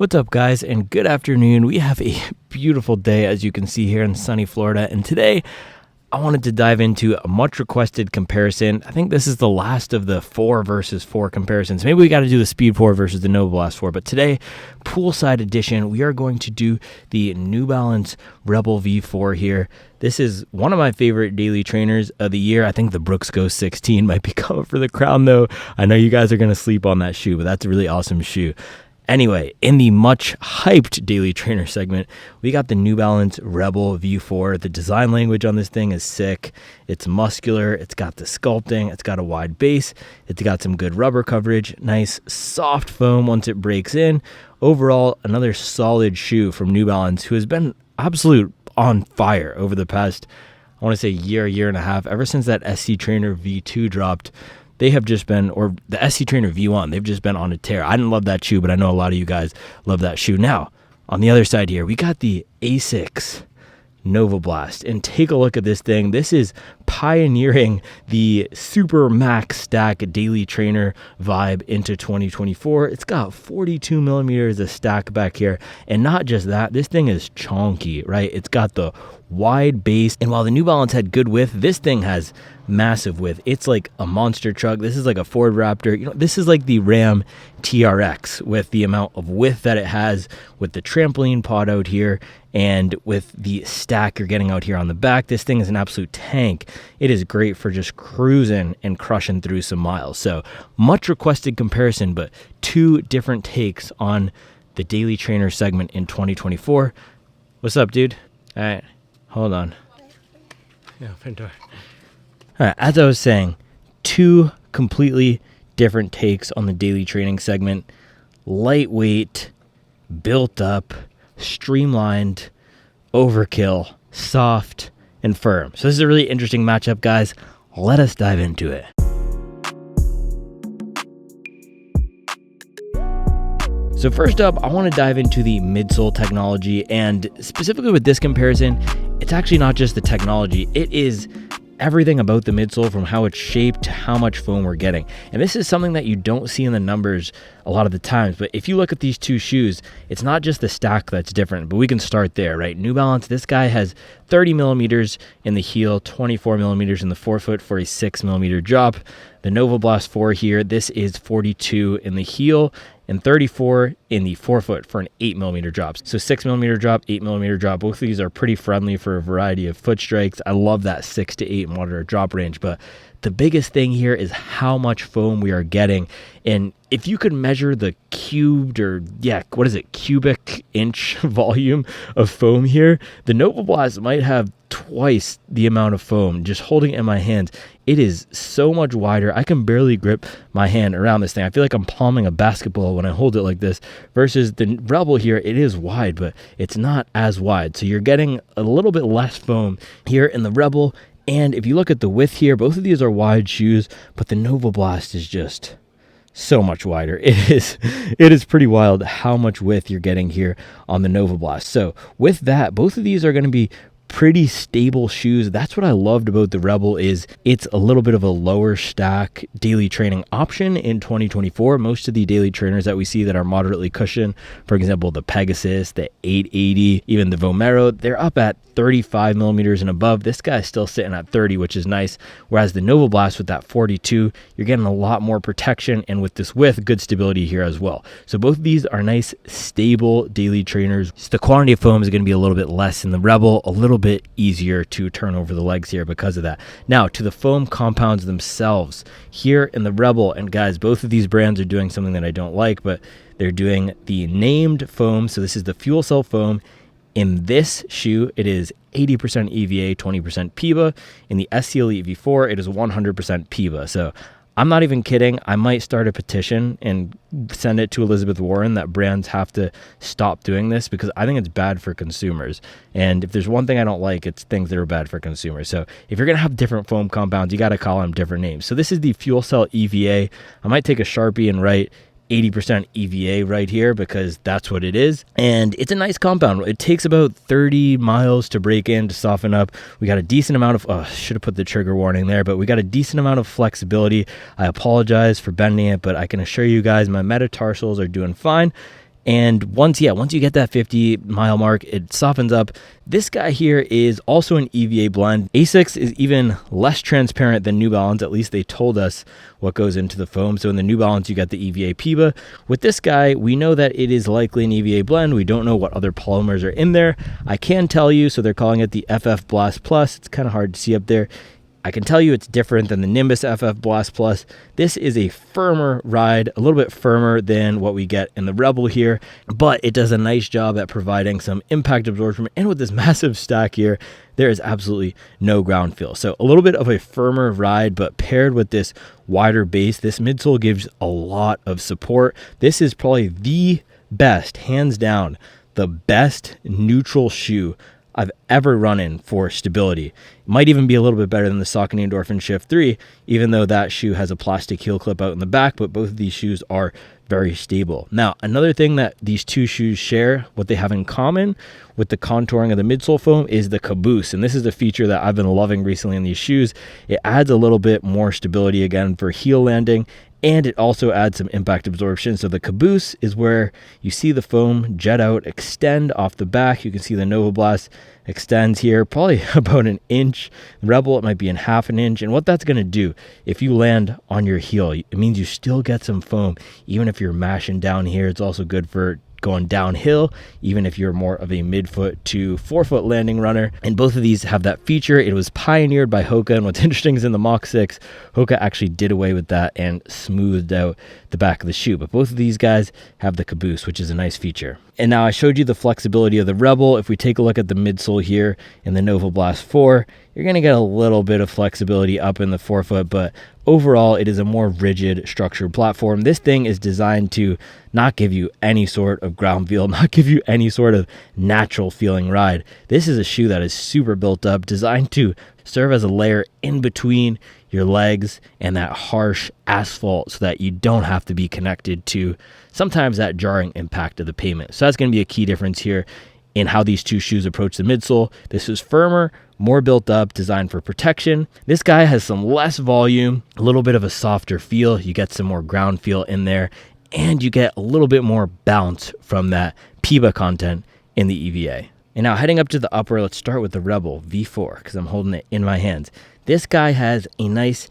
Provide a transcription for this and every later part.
What's up, guys, and good afternoon. We have a beautiful day, as you can see here in sunny Florida, and today I wanted to dive into a much requested comparison. I think this is the last of the 4 versus 4 comparisons. Maybe we got to do the Speed 4 versus the Novablast 4, but today, poolside edition, we are going to do the New Balance Rebel V4 here. This is one of my favorite daily trainers of the year. I think the Brooks Go 16 might be coming for the crown, though. I know you guys are going to sleep on that shoe, but that's a really awesome shoe. Anyway, in the much hyped daily trainer segment, we got the New Balance Rebel V4. The design language on this thing is sick. It's muscular. It's got the sculpting. It's got a wide base. It's got some good rubber coverage. Nice soft foam once it breaks in. Overall, another solid shoe from New Balance, who has been absolute on fire over the past, I want to say year and a half, ever since that SC Trainer V2 dropped. They have just been, or the SC Trainer V1, they've just been on a tear. I didn't love that shoe, but I know a lot of you guys love that shoe. Now, on the other side here, we got the Asics Novablast, and take a look at this thing. This is pioneering the super max stack daily trainer vibe into 2024. It's got 42 millimeters of stack back here, and not just that, this thing is chonky, right? It's got the wide base, and while the New Balance had good width, this thing has massive width. It's like a monster truck. This is like a Ford Raptor. You know, this is like the Ram TRX with the amount of width that it has, with the trampoline pod out here, and with the stack you're getting out here on the back. This thing is an absolute tank. It is great for just cruising and crushing through some miles. So much requested comparison, but 2 different takes on the daily trainer segment in 2024. What's up, dude? All right, hold on. Yeah, open door. All right, as I was saying, 2 completely different takes on the daily training segment. Lightweight, built up, streamlined, overkill, soft, and firm. So this is a really interesting matchup, guys. Let us dive into it. So first up, I want to dive into the midsole technology, and specifically with this comparison, it's actually not just the technology. It is everything about the midsole, from how it's shaped to how much foam we're getting. And this is something that you don't see in the numbers a lot of the times, but if you look at these 2 shoes, it's not just the stack that's different, but we can start there, right? New Balance, this guy has 30 millimeters in the heel, 24 millimeters in the forefoot for a 6 millimeter drop. The Novablast 4 here, this is 42 in the heel and 34 in the forefoot for an 8 millimeter drop. So 6 millimeter drop, 8 millimeter drop. Both of these are pretty friendly for a variety of foot strikes. I love that 6 to 8 moderate drop range, but the biggest thing here is how much foam we are getting. And if you could measure the cubic inch volume of foam here, the Novablast might have twice the amount of foam. Just holding it in my hands, it is so much wider. I can barely grip my hand around this thing. I feel like I'm palming a basketball when I hold it like this, versus the Rebel here. It is wide, but it's not as wide. So you're getting a little bit less foam here in the Rebel. And if you look at the width here, both of these are wide shoes, but the Novablast is just so much wider. It is pretty wild how much width you're getting here on the Novablast. So with that, both of these are going to be pretty stable shoes. That's what I loved about the Rebel, is it's a little bit of a lower stack daily training option in 2024. Most of the daily trainers that we see that are moderately cushioned, for example, the Pegasus, the 880, even the Vomero, they're up at 35 millimeters and above. This guy's still sitting at 30, which is nice. Whereas the Novablast with that 42, you're getting a lot more protection, and with this width, good stability here as well. So both of these are nice, stable daily trainers. So the quantity of foam is going to be a little bit less in the Rebel, a little bit easier to turn over the legs here because of that. Now to the foam compounds themselves here in the Rebel, and guys, both of these brands are doing something that I don't like, but they're doing the named foam. So this is the fuel cell foam. In this shoe, it is 80% EVA, 20% PIBA. In the SC Elite V4, it is 100% PIBA. So I'm not even kidding. I might start a petition and send it to Elizabeth Warren that brands have to stop doing this, because I think it's bad for consumers. And if there's one thing I don't like, it's things that are bad for consumers. So if you're going to have different foam compounds, you got to call them different names. So this is the Fuel Cell EVA. I might take a Sharpie and write 80% EVA right here, because that's what it is. And it's a nice compound. It takes about 30 miles to break in, to soften up. We got a decent amount of, should have put the trigger warning there, but we got a decent amount of flexibility. I apologize for bending it, but I can assure you guys my metatarsals are doing fine. And once you get that 50-mile mark, it softens up. This guy here is also an EVA blend. Asics is even less transparent than New Balance. At least they told us what goes into the foam. So in the New Balance, you got the EVA PIBA. With this guy, we know that it is likely an EVA blend. We don't know what other polymers are in there. I can tell you, so they're calling it the FF Blast Plus. It's kind of hard to see up there. I can tell you it's different than the Nimbus FF Blast Plus. This is a firmer ride, a little bit firmer than what we get in the Rebel here, but it does a nice job at providing some impact absorption. And with this massive stack here, there is absolutely no ground feel. So a little bit of a firmer ride, but paired with this wider base, this midsole gives a lot of support. This is probably the best, hands down, the best neutral shoe I've ever run in for stability. It might even be a little bit better than the Saucony Endorphin Shift 3, even though that shoe has a plastic heel clip out in the back, but both of these shoes are very stable. Now, another thing that these two shoes share, what they have in common with the contouring of the midsole foam, is the caboose. And this is a feature that I've been loving recently in these shoes. It adds a little bit more stability again for heel landing, and it also adds some impact absorption. So the caboose is where you see the foam jet out, extend off the back. You can see the Novablast extends here probably about an inch. Rebel, it might be in half an inch. And what that's going to do, if you land on your heel, it means you still get some foam. Even if you're mashing down here, it's also good for going downhill, even if you're more of a midfoot to forefoot landing runner. And both of these have that feature. It was pioneered by Hoka, and what's interesting is in the Mach 6, Hoka actually did away with that and smoothed out the back of the shoe. But both of these guys have the caboose, which is a nice feature. And now I showed you the flexibility of the Rebel. If we take a look at the midsole here in the Novablast 4, you're going to get a little bit of flexibility up in the forefoot, but overall, it is a more rigid, structured platform. This thing is designed to not give you any sort of ground feel, not give you any sort of natural feeling ride. This is a shoe that is super built up, designed to serve as a layer in between your legs and that harsh asphalt so that you don't have to be connected to sometimes that jarring impact of the pavement. So that's going to be a key difference here in how these two shoes approach the midsole. This is firmer, more built up, designed for protection. This guy has some less volume, a little bit of a softer feel. You get some more ground feel in there, and you get a little bit more bounce from that PIBA content in the EVA. And now heading up to the upper, let's start with the Rebel V4 because I'm holding it in my hands. This guy has a nice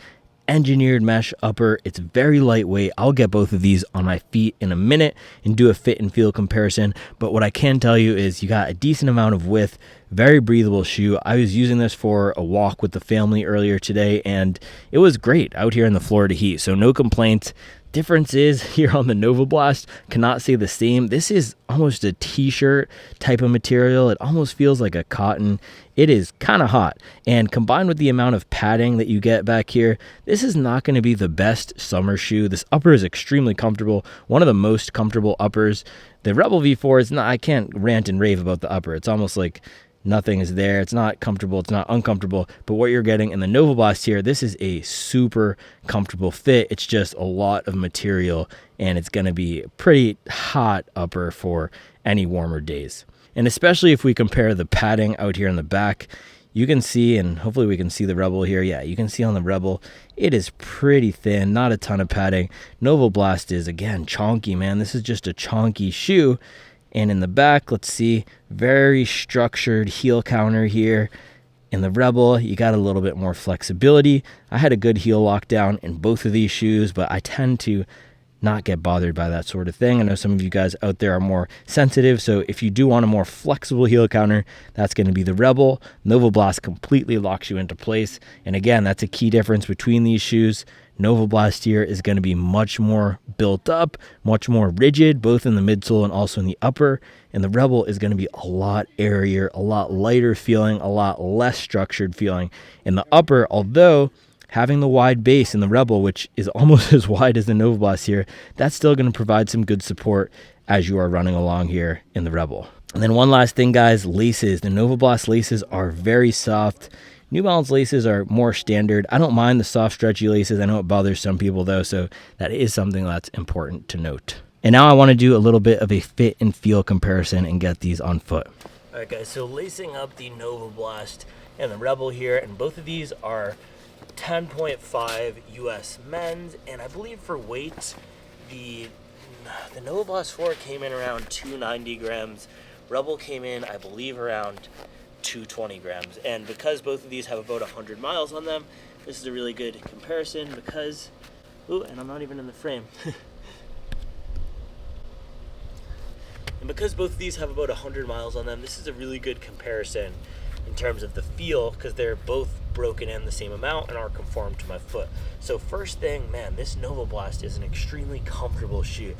engineered mesh upper. It's very lightweight. I'll get both of these on my feet in a minute and do a fit and feel comparison. But what I can tell you is you got a decent amount of width, very breathable shoe. I was using this for a walk with the family earlier today, and it was great out here in the Florida heat. So no complaints. Difference is here on the Novablast, cannot say the same. This is almost a t-shirt type of material. It almost feels like a cotton. It is kind of hot, and combined with the amount of padding that you get back here, this is not going to be the best summer shoe. This upper is extremely comfortable, one of the most comfortable uppers. The Rebel V4 is not, I can't rant and rave about the upper. It's almost like nothing is there. It's not comfortable. It's not uncomfortable. But what you're getting in the Novablast here, this is a super comfortable fit. It's just a lot of material, and it's going to be a pretty hot upper for any warmer days. And especially if we compare the padding out here in the back, you can see, and hopefully we can see the Rebel here. Yeah, you can see on the Rebel, it is pretty thin, not a ton of padding. Novablast is, again, chonky, man. This is just a chonky shoe. And in the back, let's see, very structured heel counter here. In the Rebel, you got a little bit more flexibility. I had a good heel lockdown in both of these shoes, but I tend to not get bothered by that sort of thing. I know some of you guys out there are more sensitive, so if you do want a more flexible heel counter, that's going to be the Rebel. Novablast completely locks you into place, and again, that's a key difference between these shoes. Novablast here is going to be much more built up, much more rigid, both in the midsole and also in the upper, and the Rebel is going to be a lot airier, a lot lighter feeling, a lot less structured feeling in the upper, although having the wide base in the Rebel, which is almost as wide as the Novablast here, that's still going to provide some good support as you are running along here in the Rebel. And then one last thing, guys, laces. The Novablast laces are very soft. New Balance laces are more standard. I don't mind the soft, stretchy laces. I know it bothers some people, though, so that is something that's important to note. And now I want to do a little bit of a fit and feel comparison and get these on foot. All right, guys, so lacing up the Novablast and the Rebel here, and both of these are 10.5 US men's, and I believe for weight, the the Novablast 4 came in around 290 grams. Rebel came in, I believe, around 220 grams. And because both of these have about 100 miles on them, this is a really good comparison because, ooh, and I'm not even in the frame. And because both of these have about 100 miles on them, this is a really good comparison in terms of the feel, because they're both broken in the same amount and are conformed to my foot. So first thing, man, this Novablast is an extremely comfortable shoe.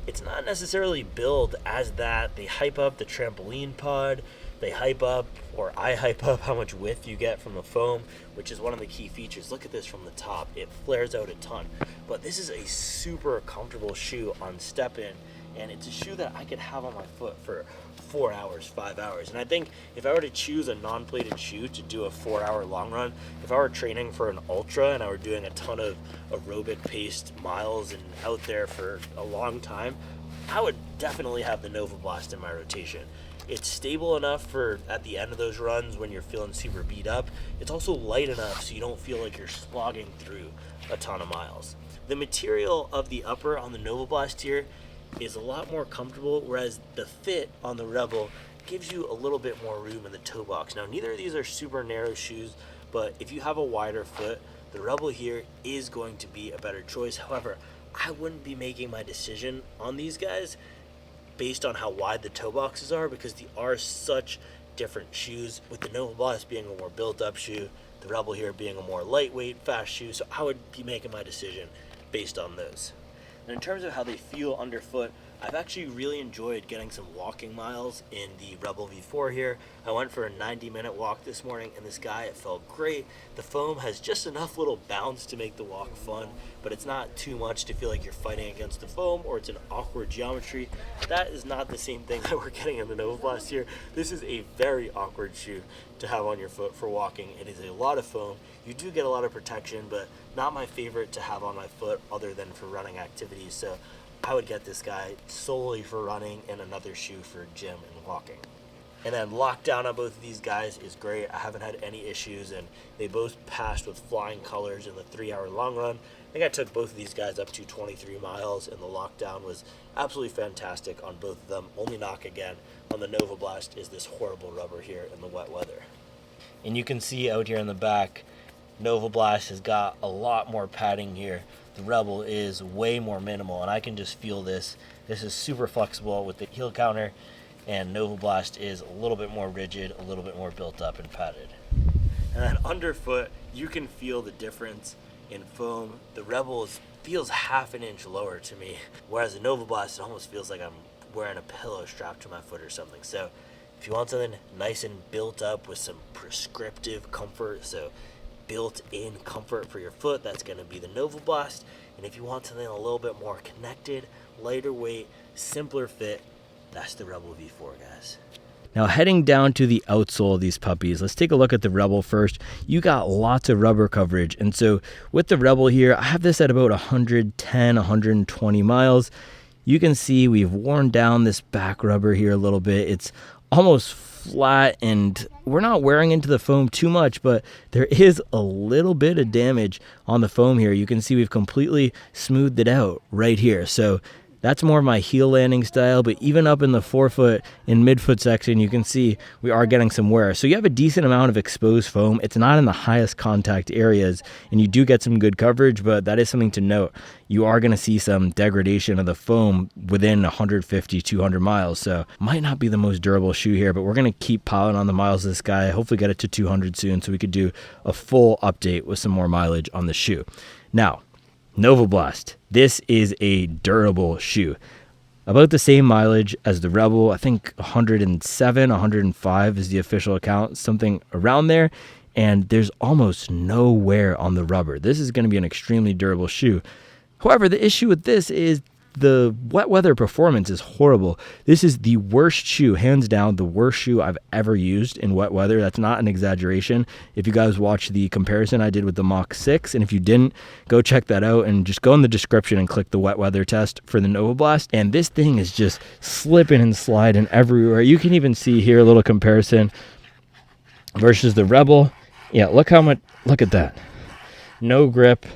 It's not necessarily billed as that. They hype up the trampoline pod, they hype up, or I hype up, how much width you get from the foam, which is one of the key features. Look at this from the top, it flares out a ton. But this is a super comfortable shoe on step in, and it's a shoe that I could have on my foot for 4 hours, 5 hours. And I think if I were to choose a non-plated shoe to do a 4-hour long run, if I were training for an ultra and I were doing a ton of aerobic paced miles and out there for a long time, I would definitely have the Novablast in my rotation. It's stable enough for at the end of those runs when you're feeling super beat up. It's also light enough so you don't feel like you're slogging through a ton of miles. The material of the upper on the Novablast here is a lot more comfortable, whereas the fit on the Rebel gives you a little bit more room in the toe box. Now, neither of these are super narrow shoes, but if you have a wider foot, the Rebel here is going to be a better choice. However, I wouldn't be making my decision on these guys based on how wide the toe boxes are, because they are such different shoes, with the Novablast being a more built up shoe, the Rebel here being a more lightweight, fast shoe. So I would be making my decision based on those. And in terms of how they feel underfoot, I've actually really enjoyed getting some walking miles in the Rebel V4 here. I went for a 90-minute walk this morning, and this guy, it felt great. The foam has just enough little bounce to make the walk fun, but it's not too much to feel like you're fighting against the foam or it's an awkward geometry. That is not the same thing that we're getting in the Novablast here. This is a very awkward shoe to have on your foot for walking. It is a lot of foam. You do get a lot of protection, but not my favorite to have on my foot other than for running activities. So I would get this guy solely for running and another shoe for gym and walking. And then lockdown on both of these guys is great. I haven't had any issues, and they both passed with flying colors in the 3-hour long run. I think I took both of these guys up to 23 miles, and the lockdown was absolutely fantastic on both of them. Only knock again on the Novablast is this horrible rubber here in the wet weather. And you can see out here in the back, Novablast has got a lot more padding here. The Rebel is way more minimal, and I can just feel this. This is super flexible with the heel counter, and Novablast is a little bit more rigid, a little bit more built up and padded. And then underfoot, you can feel the difference in foam. The Rebel feels half an inch lower to me, whereas the Novablast, it almost feels like I'm wearing a pillow strapped to my foot or something. So if you want something nice and built up with some prescriptive comfort, so built-in comfort for your foot, that's going to be the Novablast. And if you want something a little bit more connected, lighter weight, simpler fit, that's the Rebel V4, guys. Now, heading down to the outsole of these puppies, let's take a look at the Rebel first. You got lots of rubber coverage, and so with the Rebel here, I have this at about 110, 120 miles. You can see we've worn down this back rubber here a little bit. It's almost flat, and we're not wearing into the foam too much, but there is a little bit of damage on the foam here. You can see we've completely smoothed it out right here. So that's more of my heel landing style, but even up in the forefoot and midfoot section, you can see we are getting some wear. So you have a decent amount of exposed foam. It's not in the highest contact areas, and you do get some good coverage, but that is something to note. You are going to see some degradation of the foam within 150, 200 miles. So might not be the most durable shoe here, but we're going to keep piling on the miles of this guy. Hopefully get it to 200 soon so we could do a full update with some more mileage on the shoe. Now, Novablast. This is a durable shoe. About the same mileage as the Rebel. I think 107, 105 is the official account, something around there. And there's almost no wear on the rubber. This is going to be an extremely durable shoe. However, the issue with this is the wet weather performance is horrible. This is the worst shoe, hands down, the worst shoe I've ever used in wet weather. That's not an exaggeration. If you guys watched the comparison I did with the Mach 6, and if you didn't, go check that out and just go in the description and click the wet weather test for the Novablast. And this thing is just slipping and sliding everywhere. You can even see here a little comparison versus the Rebel. Yeah, look at that. No grip.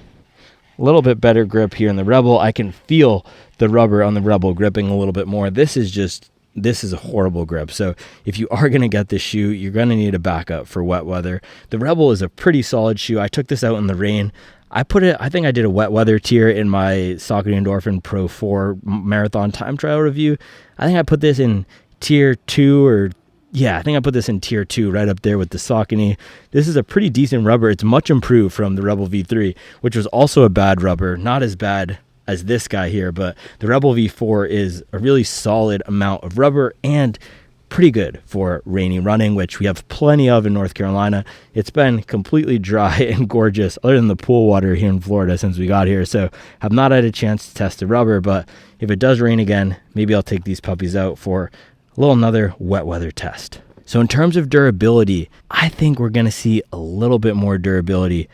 A little bit better grip here in the Rebel. I can feel the rubber on the Rebel gripping a little bit more. This is a horrible grip. So if you are going to get this shoe, you're going to need a backup for wet weather. The Rebel is a pretty solid shoe. I took this out in the rain. I think I did a wet weather tier in my Saucony Endorphin Pro 4 marathon time trial review. I think I put this in tier 2 I think I put this in tier 2 right up there with the Saucony. This is a pretty decent rubber. It's much improved from the Rebel V3, which was also a bad rubber. Not as bad as this guy here, but the Rebel V4 is a really solid amount of rubber and pretty good for rainy running, which we have plenty of in North Carolina. It's been completely dry and gorgeous other than the pool water here in Florida since we got here, so have not had a chance to test the rubber, but if it does rain again, maybe I'll take these puppies out for another wet weather test. So in terms of durability, I think we're going to see a little bit more durability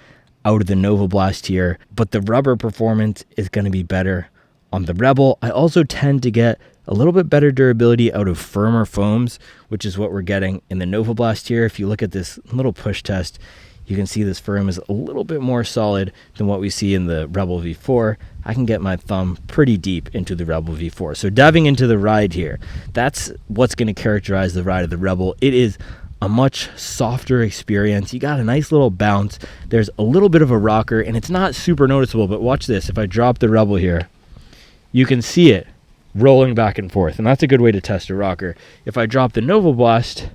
out of the Novablast here, but the rubber performance is going to be better on the Rebel. I also tend to get a little bit better durability out of firmer foams, which is what we're getting in the Novablast here. If you look at this little push test, you can see this foam is a little bit more solid than what we see in the Rebel V4. I can get my thumb pretty deep into the Rebel V4. So diving into the ride here, that's what's going to characterize the ride of the Rebel. It is a much softer experience. You got a nice little bounce. There's a little bit of a rocker, and it's not super noticeable, but watch this. If I drop the Rebel here, you can see it rolling back and forth, and that's a good way to test a rocker. If I drop the Novablast,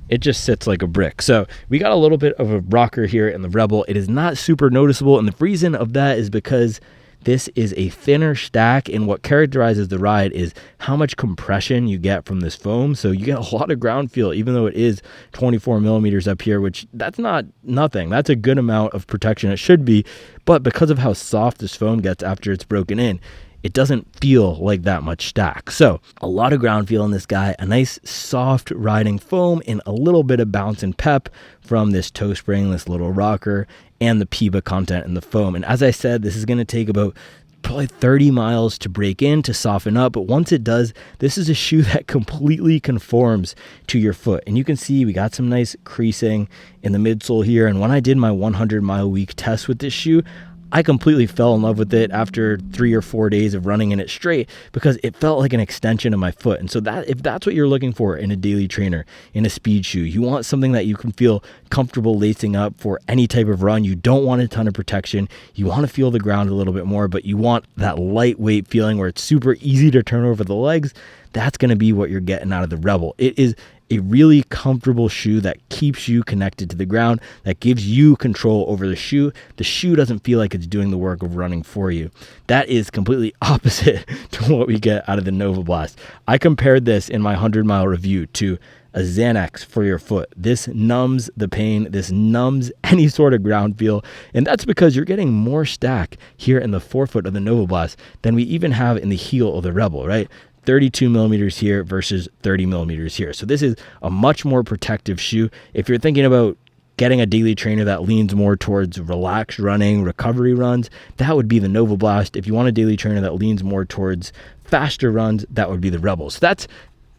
it just sits like a brick. So we got a little bit of a rocker here in the Rebel. It is not super noticeable, and the reason of that is because this is a thinner stack, and what characterizes the ride is how much compression you get from this foam. So you get a lot of ground feel, even though it is 24 millimeters up here, which that's not nothing. That's a good amount of protection. It should be, but because of how soft this foam gets after it's broken in, it doesn't feel like that much stack. So a lot of ground feel in this guy, a nice soft riding foam, and a little bit of bounce and pep from this toe spring, this little rocker, and the PIBA content in the foam. And as I said, this is going to take about probably 30 miles to break in, to soften up. But once it does, this is a shoe that completely conforms to your foot. And you can see we got some nice creasing in the midsole here. And when I did my 100-mile week test with this shoe, I completely fell in love with it after 3 or 4 days of running in it straight, because it felt like an extension of my foot. And so that, if that's what you're looking for in a daily trainer, in a speed shoe, you want something that you can feel comfortable lacing up for any type of run. You don't want a ton of protection. You want to feel the ground a little bit more, but you want that lightweight feeling where it's super easy to turn over the legs. That's going to be what you're getting out of the Rebel. It is a really comfortable shoe that keeps you connected to the ground, that gives you control over the shoe. The shoe doesn't feel like it's doing the work of running for you. That is completely opposite to what we get out of the Novablast. I compared this in my 100-mile review to a Xanax for your foot. This numbs the pain. This numbs any sort of ground feel. And that's because you're getting more stack here in the forefoot of the Novablast than we even have in the heel of the Rebel, right? 32 millimeters here versus 30 millimeters here. So this is a much more protective shoe. If you're thinking about getting a daily trainer that leans more towards relaxed running, recovery runs, that would be the Novablast. If you want a daily trainer that leans more towards faster runs, that would be the Rebel. So that's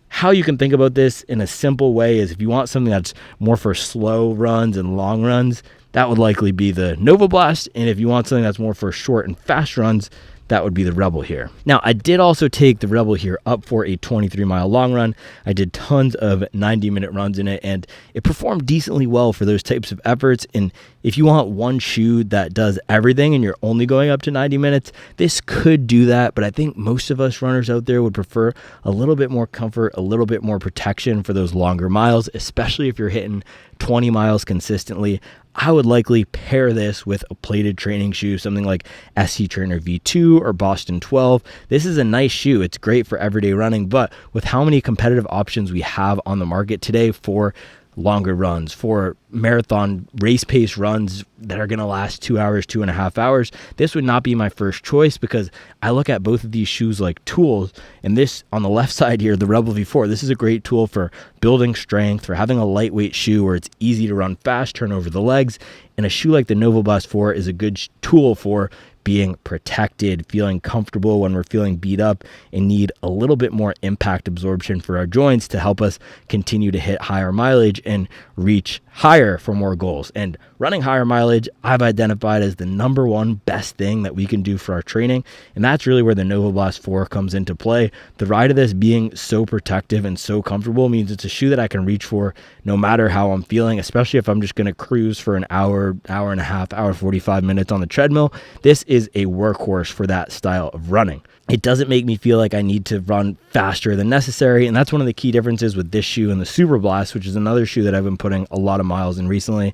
how you can think about this in a simple way. Is if you want something that's more for slow runs and long runs, that would likely be the Novablast. And if you want something that's more for short and fast runs, that would be the Rebel here. Now, I did also take the Rebel here up for a 23-mile long run. I did tons of 90-minute runs in it, and it performed decently well for those types of efforts. And if you want one shoe that does everything and you're only going up to 90 minutes, this could do that. But I think most of us runners out there would prefer a little bit more comfort, a little bit more protection for those longer miles, especially if you're hitting 20 miles consistently. I would likely pair this with a plated training shoe, something like SC Trainer V2 or Boston 12. This is a nice shoe. It's great for everyday running, but with how many competitive options we have on the market today for longer runs, for marathon race pace runs that are going to last 2 hours, 2.5 hours, this would not be my first choice, because I look at both of these shoes like tools. And this on the left side here, the Rebel V4, this is a great tool for building strength, for having a lightweight shoe where it's easy to run fast, turn over the legs. And a shoe like the Novablast 4 is a good tool for being protected, feeling comfortable when we're feeling beat up and need a little bit more impact absorption for our joints to help us continue to hit higher mileage and reach higher higher for more goals. And running higher mileage, I've identified as the #1 best thing that we can do for our training. And that's really where the Novablast 4 comes into play. The ride of this being so protective and so comfortable means it's a shoe that I can reach for no matter how I'm feeling, especially if I'm just going to cruise for an hour, hour and a half, hour 45 minutes on the treadmill. This is a workhorse for that style of running. It doesn't make me feel like I need to run faster than necessary, and that's one of the key differences with this shoe and the Superblast, which is another shoe that I've been putting a lot of miles in recently.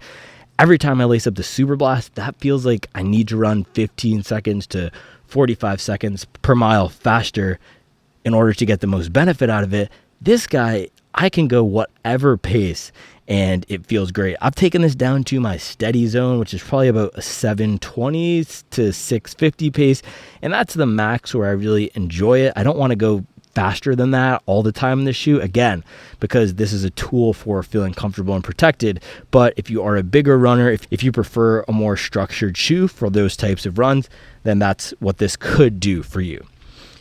Every time I lace up the Superblast, that feels like I need to run 15 seconds to 45 seconds per mile faster in order to get the most benefit out of it. This guy, I can go whatever pace and it feels great. I've taken this down to my steady zone, which is probably about a 720 to 650 pace. And that's the max where I really enjoy it. I don't want to go faster than that all the time in this shoe, again, because this is a tool for feeling comfortable and protected. But if you are a bigger runner, if you prefer a more structured shoe for those types of runs, then that's what this could do for you.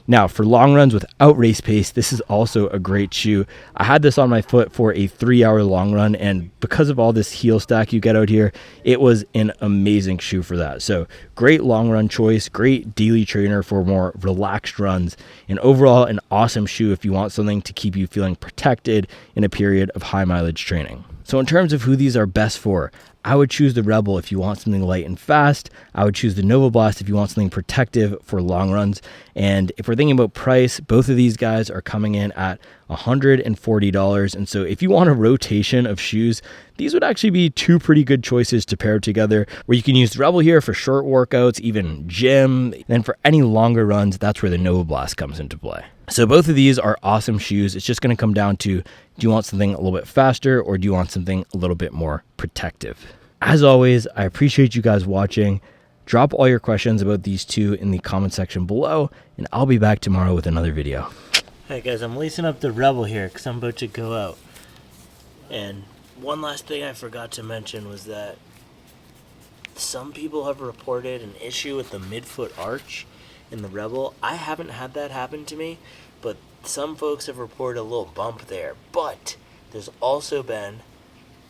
Now, for long runs without race pace, this is also a great shoe. I had this on my foot for a 3-hour long run, and because of all this heel stack you get out here, it was an amazing shoe for that. So great long run choice, great daily trainer for more relaxed runs, and overall an awesome shoe if you want something to keep you feeling protected in a period of high mileage training. So in terms of who these are best for, I would choose the Rebel if you want something light and fast. I would choose the Novablast if you want something protective for long runs. And if we're thinking about price, both of these guys are coming in at $140. And so if you want a rotation of shoes, these would actually be two pretty good choices to pair together, where you can use the Rebel here for short workouts, even gym. Then for any longer runs, that's where the Novablast comes into play. So both of these are awesome shoes. It's just going to come down to, do you want something a little bit faster or do you want something a little bit more protective? As always, I appreciate you guys watching. Drop all your questions about these two in the comment section below, and I'll be back tomorrow with another video. Hey guys, I'm lacing up the Rebel here because I'm about to go out. And one last thing I forgot to mention was that some people have reported an issue with the midfoot arch in the Rebel. I haven't had that happen to me, but some folks have reported a little bump there. But there's also been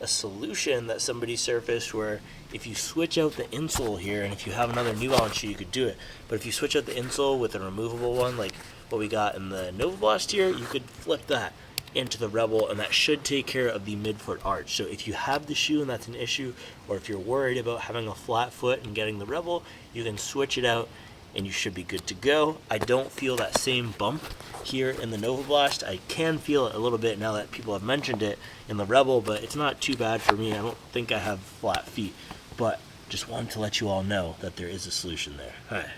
a solution that somebody surfaced where if you switch out the insole here, and if you have another New Balance shoe, you could do it. But if you switch out the insole with a removable one, like what we got in the Novablast here, you could flip that into the Rebel, and that should take care of the midfoot arch. So if you have the shoe and that's an issue, or if you're worried about having a flat foot and getting the Rebel, you can switch it out and you should be good to go. I don't feel that same bump here in the Novablast. I can feel it a little bit now that people have mentioned it in the Rebel, but it's not too bad for me. I don't think I have flat feet, but just wanted to let you all know that there is a solution there. All right.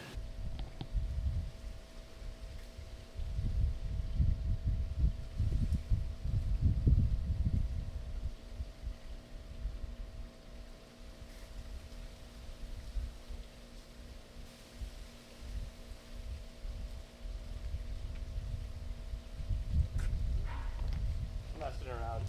Messing around.